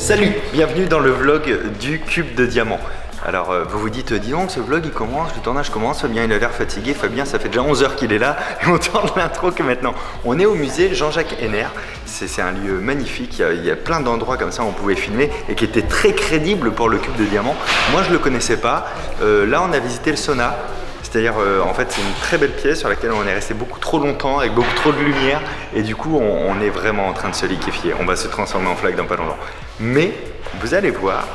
Salut, bienvenue dans le vlog du cube de diamant. Alors vous vous dites, dis donc ce vlog il commence, le tournage commence, Fabien il a l'air fatigué, Fabien ça fait déjà 11 heures qu'il est là et on tourne l'intro que maintenant. On est au musée Jean-Jacques Henner, c'est un lieu magnifique, il y a plein d'endroits comme ça où on pouvait filmer et qui était très crédible pour le cube de diamant. Moi je le connaissais pas, là on a visité le sauna. C'est-à-dire, en fait, c'est une très belle pièce sur laquelle on est resté beaucoup trop longtemps, avec beaucoup trop de lumière, et du coup, on est vraiment en train de se liquéfier. On va se transformer en flaque dans pas longtemps. Mais, vous allez voir,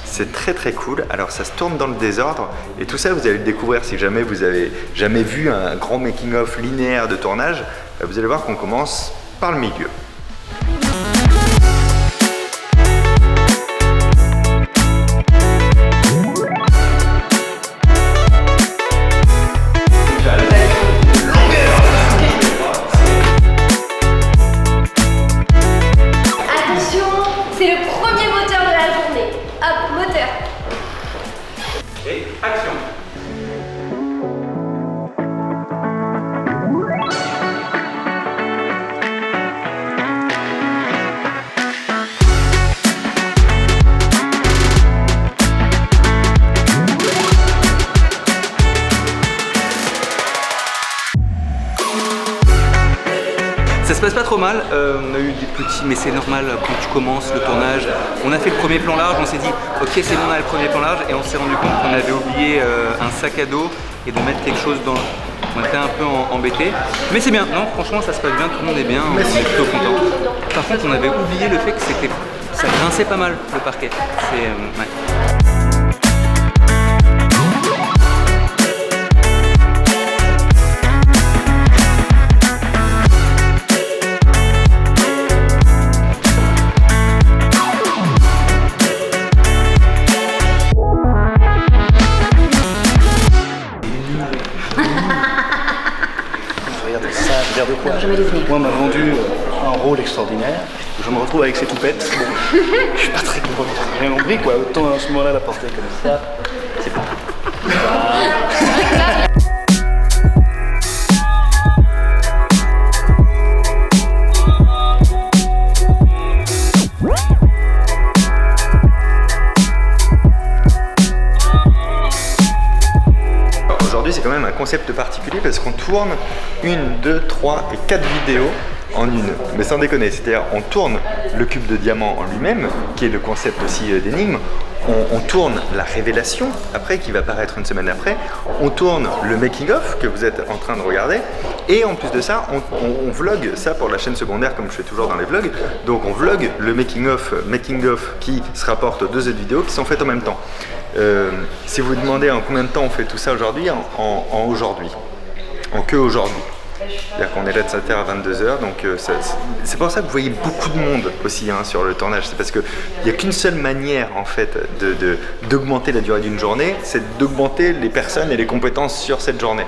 c'est très très cool. Alors, ça se tourne dans le désordre, et tout ça, vous allez le découvrir si jamais vous avez jamais vu un grand making-of linéaire de tournage. Vous allez voir qu'on commence par le milieu. Ça se passe pas trop mal, on a eu des petits, mais c'est normal quand tu commences le tournage. On a fait le premier plan large, on s'est dit ok c'est bon on a le premier plan large et on s'est rendu compte qu'on avait oublié un sac à dos et de mettre quelque chose dans. On était un peu embêté, mais c'est bien, non franchement ça se passe bien, tout le monde est bien, on est plutôt content. Par contre on avait oublié le fait que ça grinçait pas mal le parquet. Ouais. De quoi? Moi, on m'a vendu un rôle extraordinaire. Je me retrouve avec ces toupettes. Bon, je suis pas très content. J'ai rien compris quoi. Autant à ce moment-là la porter comme ça. C'est bon. C'est quand même un concept particulier parce qu'on tourne 1, 2, 3 et 4 vidéos en une. Mais sans déconner, c'est-à-dire on tourne le cube de diamant en lui-même, qui est le concept aussi d'énigme. On tourne la révélation, après, qui va paraître une semaine après. On tourne le making-of que vous êtes en train de regarder. Et en plus de ça, on vlog ça pour la chaîne secondaire, comme je fais toujours dans les vlogs. Donc on vlog le making-of qui se rapporte aux 2 autres vidéos qui sont faites en même temps. Si vous vous demandez en combien de temps on fait tout ça aujourd'hui, en aujourd'hui. En que aujourd'hui. C'est-à-dire qu'on est là de sa terre à 22h, donc c'est pour ça que vous voyez beaucoup de monde aussi sur le tournage. C'est parce qu'il n'y a qu'une seule manière en fait d'augmenter la durée d'une journée, c'est d'augmenter les personnes et les compétences sur cette journée.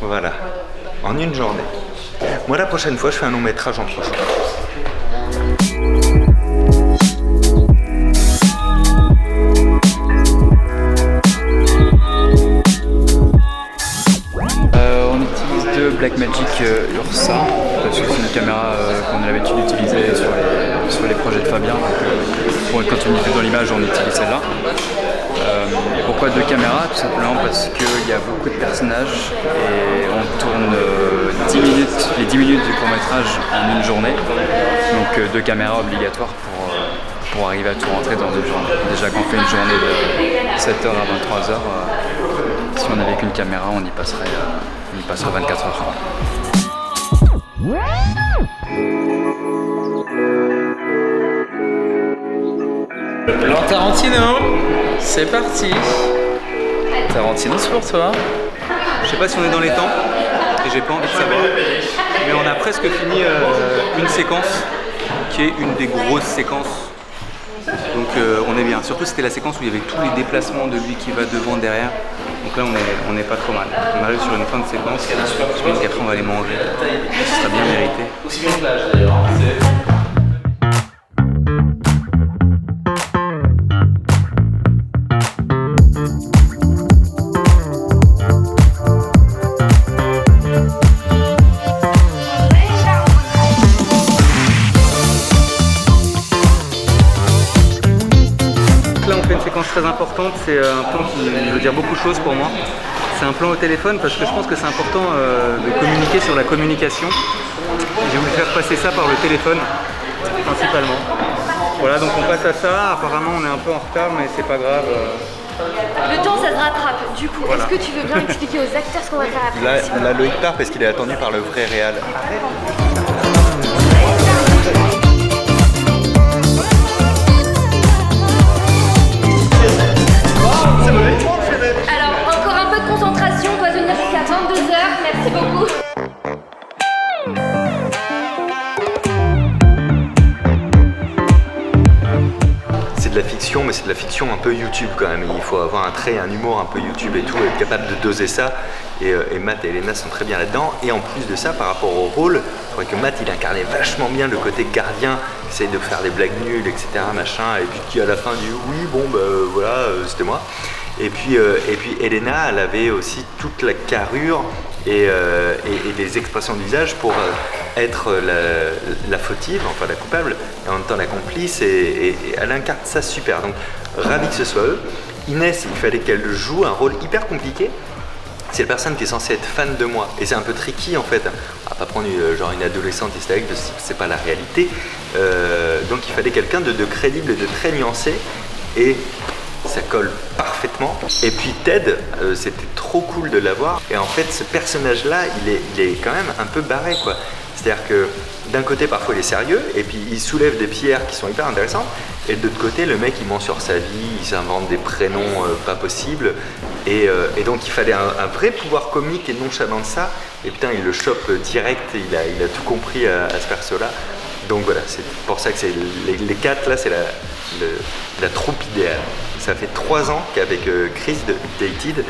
Voilà, en une journée. Moi la prochaine fois je fais un long métrage en 3 jours. Blackmagic Ursa, parce que c'est une caméra qu'on a l'habitude d'utiliser sur les projets de Fabien. Pour être continuité dans l'image, on utilise celle-là. Et pourquoi 2 caméras? Tout simplement parce qu'il y a beaucoup de personnages et on tourne 10 minutes, les 10 minutes du court-métrage en une journée. Donc 2 caméras obligatoires pour arriver à tout rentrer dans une journée. Déjà qu'on fait une journée de 7h à 23h, si on n'avait qu'une caméra, on y passerait 24 heures. Plan Tarantino, c'est parti. Tarantino, c'est pour toi. Je sais pas si on est dans les temps, et j'ai pas envie de savoir, mais on a presque fini une séquence qui est une des grosses séquences. Donc on est bien. Surtout c'était la séquence où il y avait tous les déplacements de lui qui va devant, derrière. Donc là on est pas trop mal. On arrive sur une fin de séquence, je pense qu'après on va aller manger. Ce sera bien mérité. Aussi bien que l'âge d'ailleurs. 50, c'est un plan qui veut dire beaucoup de choses pour moi. C'est un plan au téléphone parce que je pense que c'est important de communiquer sur la communication. J'ai voulu faire passer ça par le téléphone, principalement. Voilà, donc on passe à ça. Apparemment, on est un peu en retard, mais c'est pas grave. Le temps, ça se rattrape. Du coup, Voilà. est-ce que tu veux bien expliquer aux acteurs ce qu'on va faire après? Là, Loïc part parce qu'il est attendu par le vrai réal. Alors, encore un peu de concentration. On doit venir jusqu'à 22 h. Merci beaucoup. C'est de la fiction, mais c'est de la fiction un peu YouTube quand même. Il faut avoir un trait, un humour un peu YouTube et tout, être capable de doser ça. Et Matt et Elena sont très bien là-dedans. Et en plus de ça, par rapport au rôle, je crois que Matt il incarnait vachement bien le côté gardien, qui essaye de faire des blagues nulles, etc. Machin, et puis qui à la fin dit oui, bon, bah voilà, c'était moi. Et puis Elena, elle avait aussi toute la carrure et des expressions de visage pour être la fautive, enfin la coupable, et en même temps la complice, et elle incarne ça super. Donc ravi que ce soit eux. Inès, il fallait qu'elle joue un rôle hyper compliqué. C'est la personne qui est censée être fan de moi, et c'est un peu tricky en fait. On va pas prendre genre une adolescente hystérique, c'est pas la réalité. Donc il fallait quelqu'un de crédible et de très nuancé, et ça colle parfaitement. Et puis Ted, c'était trop cool de l'avoir. Et en fait, ce personnage-là, il est quand même un peu barré, quoi. C'est-à-dire que d'un côté, parfois, il est sérieux, et puis il soulève des pierres qui sont hyper intéressantes. Et de l'autre côté, le mec, il ment sur sa vie, il s'invente des prénoms pas possibles. Et donc, il fallait un vrai pouvoir comique et nonchalant de ça. Et putain, il le chope direct, il a tout compris à ce perso-là. Donc voilà, c'est pour ça que c'est les quatre là, c'est la troupe idéale. Ça fait 3 ans qu'avec Chris de Updated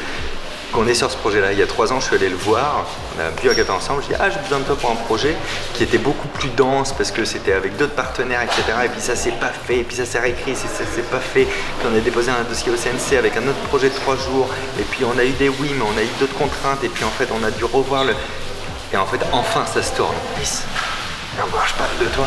qu'on est sur ce projet-là. Il y a 3 ans, je suis allé le voir, on a bu un café ensemble, je dis « Ah, j'ai besoin de toi pour un projet qui était beaucoup plus dense parce que c'était avec d'autres partenaires, etc. Et puis ça s'est pas fait, et puis ça s'est réécrit, ça s'est pas fait. Puis on a déposé un dossier au CNC avec un autre projet de 3 jours, et puis on a eu des oui, mais on a eu d'autres contraintes, et puis en fait, on a dû revoir le... Et en fait, enfin, ça se tourne. Non, moi je parle de toi.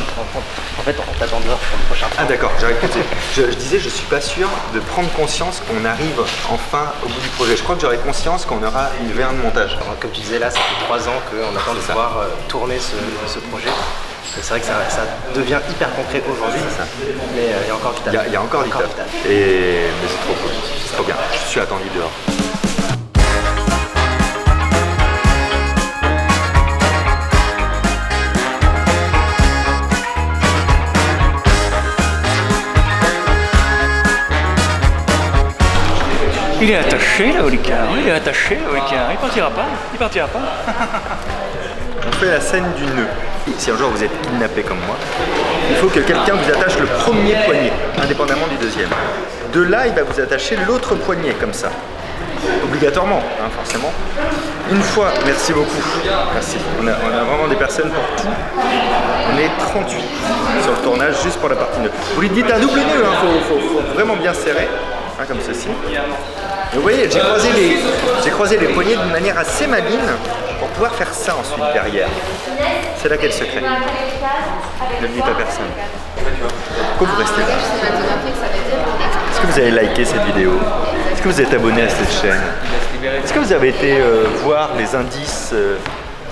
En fait, on t'attendra pour le prochain. Ah d'accord, j'arrête tout de suite. Je disais, je suis pas sûr de prendre conscience qu'on arrive enfin au bout du projet. Je crois que j'aurai conscience qu'on aura une V1 de montage. Alors, comme tu disais là, ça fait 3 ans qu'on attend de pouvoir tourner ce projet. C'est vrai que ça devient hyper concret aujourd'hui, mais il y a encore du taf. Il y a encore du taf. Mais c'est trop cool, c'est trop bien. Je suis attendu dehors. Il est attaché là, Olicard, il est attaché, Olicard, il partira pas, On fait la scène du nœud. Si un jour vous êtes kidnappé comme moi, il faut que quelqu'un vous attache le premier poignet, indépendamment du deuxième. De là, il va vous attacher l'autre poignet, comme ça. Obligatoirement, hein, forcément. Une fois, merci beaucoup. Merci. On a vraiment des personnes pour tout. On est 38 sur le tournage, juste pour la partie nœud. Vous lui dites un double nœud, hein, faut vraiment bien serrer, hein, comme ceci. Et vous voyez, j'ai croisé les poignets d'une manière assez maligne pour pouvoir faire ça ensuite derrière. C'est là qu'est le secret. Ne le dites à personne. Pourquoi vous restez là? Est-ce que vous avez liké cette vidéo? Est-ce que vous êtes abonné à cette chaîne? Est-ce que vous avez été voir les indices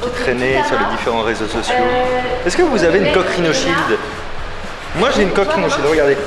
qui traînaient sur les différents réseaux sociaux? Est-ce que vous avez une coque Rhino Shield? Moi j'ai une coque Rhino Shield, regardez.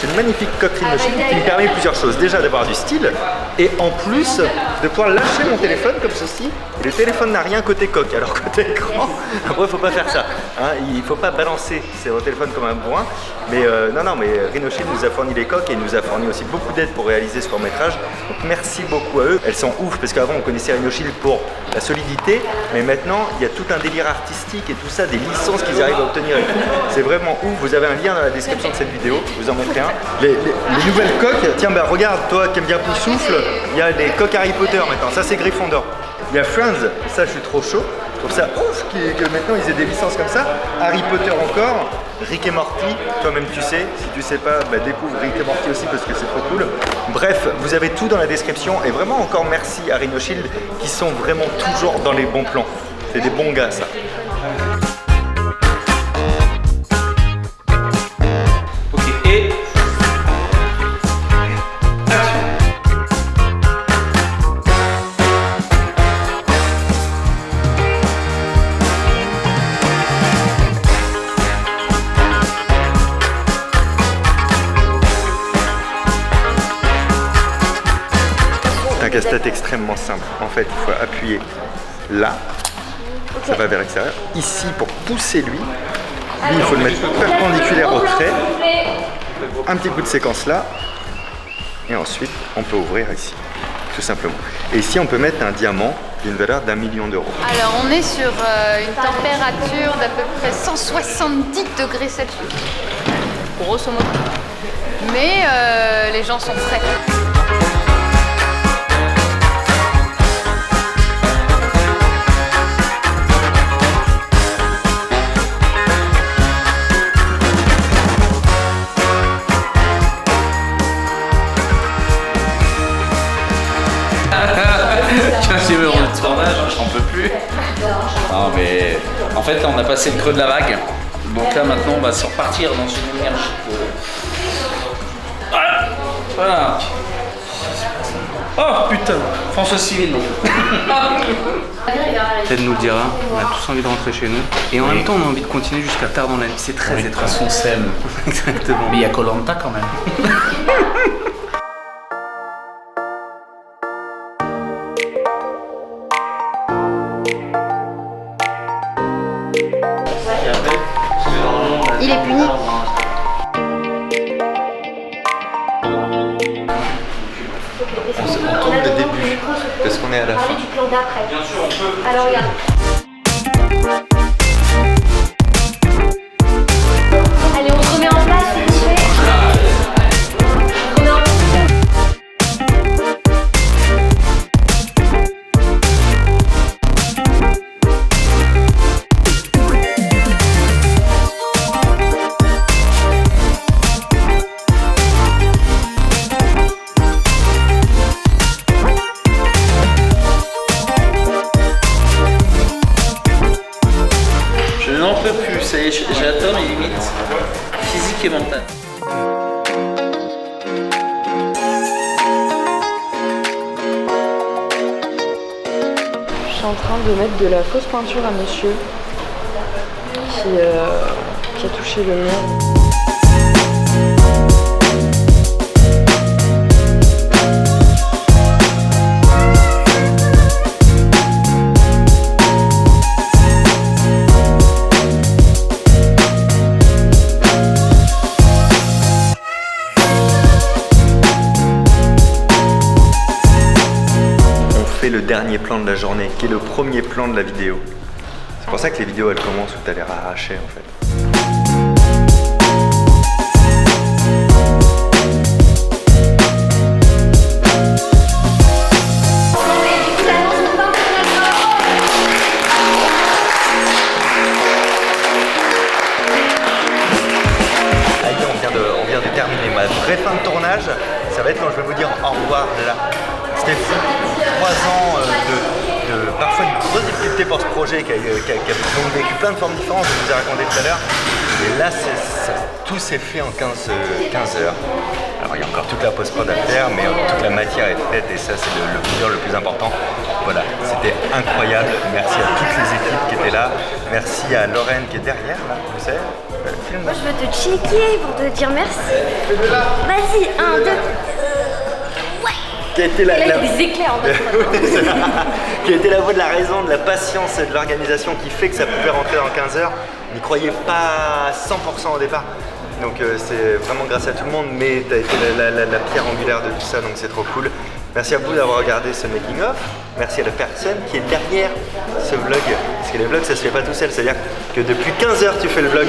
J'ai une magnifique coque Rhino Shield qui me permet plusieurs choses. Déjà d'avoir du style et en plus de pouvoir lâcher mon téléphone comme ceci. Et le téléphone n'a rien côté coque, alors côté écran, après il faut pas faire ça. Hein, il faut pas balancer votre téléphone comme un bourrin. Mais non, mais Rhino Shield nous a fourni les coques et il nous a fourni aussi beaucoup d'aide pour réaliser ce court-métrage. Donc merci beaucoup à eux. Elles sont ouf parce qu'avant on connaissait Rhino Shield pour la solidité, mais maintenant il y a tout un délire artistique et tout ça, des licences qu'ils arrivent à obtenir et tout. C'est vraiment ouf. Vous avez un lien dans la description de cette vidéo, vous en mettrez un. Les nouvelles coques, tiens bah regarde, toi qui aimes bien Poussoufle, il y a des coques Harry Potter maintenant, ça c'est Gryffondor. Il y a Friends, ça je suis trop chaud, je trouve ça ouf que maintenant ils aient des licences comme ça. Harry Potter encore, Rick et Morty, toi-même tu sais, si tu sais pas, bah, découvre Rick et Morty aussi parce que c'est trop cool. Bref, vous avez tout dans la description et vraiment encore merci à Rhino Shield qui sont vraiment toujours dans les bons plans. C'est des bons gars ça. est extrêmement simple. En fait, il faut appuyer là, ça va vers l'extérieur. Ici, pour pousser lui, il faut le mettre perpendiculaire au trait. Un petit coup de séquence là. Et ensuite, on peut ouvrir ici, tout simplement. Et ici, on peut mettre un diamant d'une valeur d'1 million d'euros. Alors, on est sur une température d'à peu près 170 degrés Celsius, grosso modo. Mais les gens sont frais. De tournage, j'en peux plus. Non mais en fait là on a passé le creux de la vague. Donc là maintenant on va se repartir dans une énergie. Voilà. Oh putain, François Civil. Ted nous le dira, on a tous envie de rentrer chez nous. Et en même temps on a envie de continuer jusqu'à tard dans la nuit. C'est très étrange. On s'aime. Exactement. Mais il y a Koh-Lanta quand même. Il est puni. On tourne le début, parce qu'on est à la fin. Du plan d'après. Bien sûr, on peut. Alors regarde. Allez, on se remet en place, s'il vous plaît. On remet en place. Je n'en peux plus, ça y est, j'ai atteint mes limites physiques et mentales. Je suis en train de mettre de la fausse peinture à monsieur qui a touché le mur. Le dernier plan de la journée, qui est le premier plan de la vidéo. C'est pour ça que les vidéos elles commencent où tu as l'air arraché en fait. On vient de terminer ma vraie fin de tournage. Ça va être quand je vais vous dire au revoir là. C'était fou. 3 ans de parfois une grosse difficulté pour ce projet qui a donc vécu plein de formes différentes, je vous ai raconté tout à l'heure. Et là, tout s'est fait en 15 heures. Alors il y a encore toute la post-prod à faire, mais toute la matière est faite et ça c'est le plus important. Voilà, c'était incroyable. Merci à toutes les équipes qui étaient là. Merci à Lorraine qui est derrière, là, vous savez. Moi je veux te checker pour te dire merci. Vas-y, 1, 2. Qui a été Là, il y a des éclairs en fait. Qui a été la voix de la raison, de la patience et de l'organisation qui fait que ça pouvait rentrer dans 15 heures. On n'y croyait pas à 100% au départ. Donc c'est vraiment grâce à tout le monde, mais tu as été la pierre angulaire de tout ça, donc c'est trop cool. Merci à vous d'avoir regardé ce making of. Merci à la personne qui est derrière ce vlog. Parce que les vlogs, ça se fait pas tout seul. C'est-à-dire que depuis 15 heures, tu fais le vlog.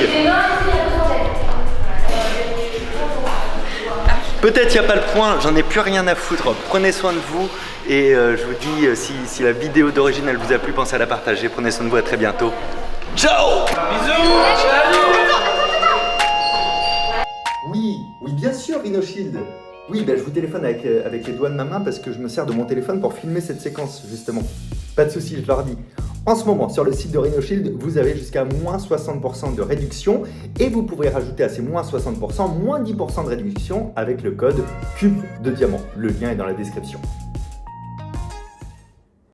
Peut-être il n'y a pas le point, j'en ai plus rien à foutre. Prenez soin de vous et je vous dis, si la vidéo d'origine elle vous a plu, pensez à la partager. Prenez soin de vous, à très bientôt. Ciao. Bisous. Oui, bien sûr, RhinoShield. Oui, je vous téléphone avec les doigts de ma main parce que je me sers de mon téléphone pour filmer cette séquence, justement. Pas de souci, je leur dis. En ce moment, sur le site de RhinoShield, vous avez jusqu'à moins 60% de réduction et vous pourrez rajouter à ces moins 60%, moins 10% de réduction avec le code CUBE de diamant. Le lien est dans la description.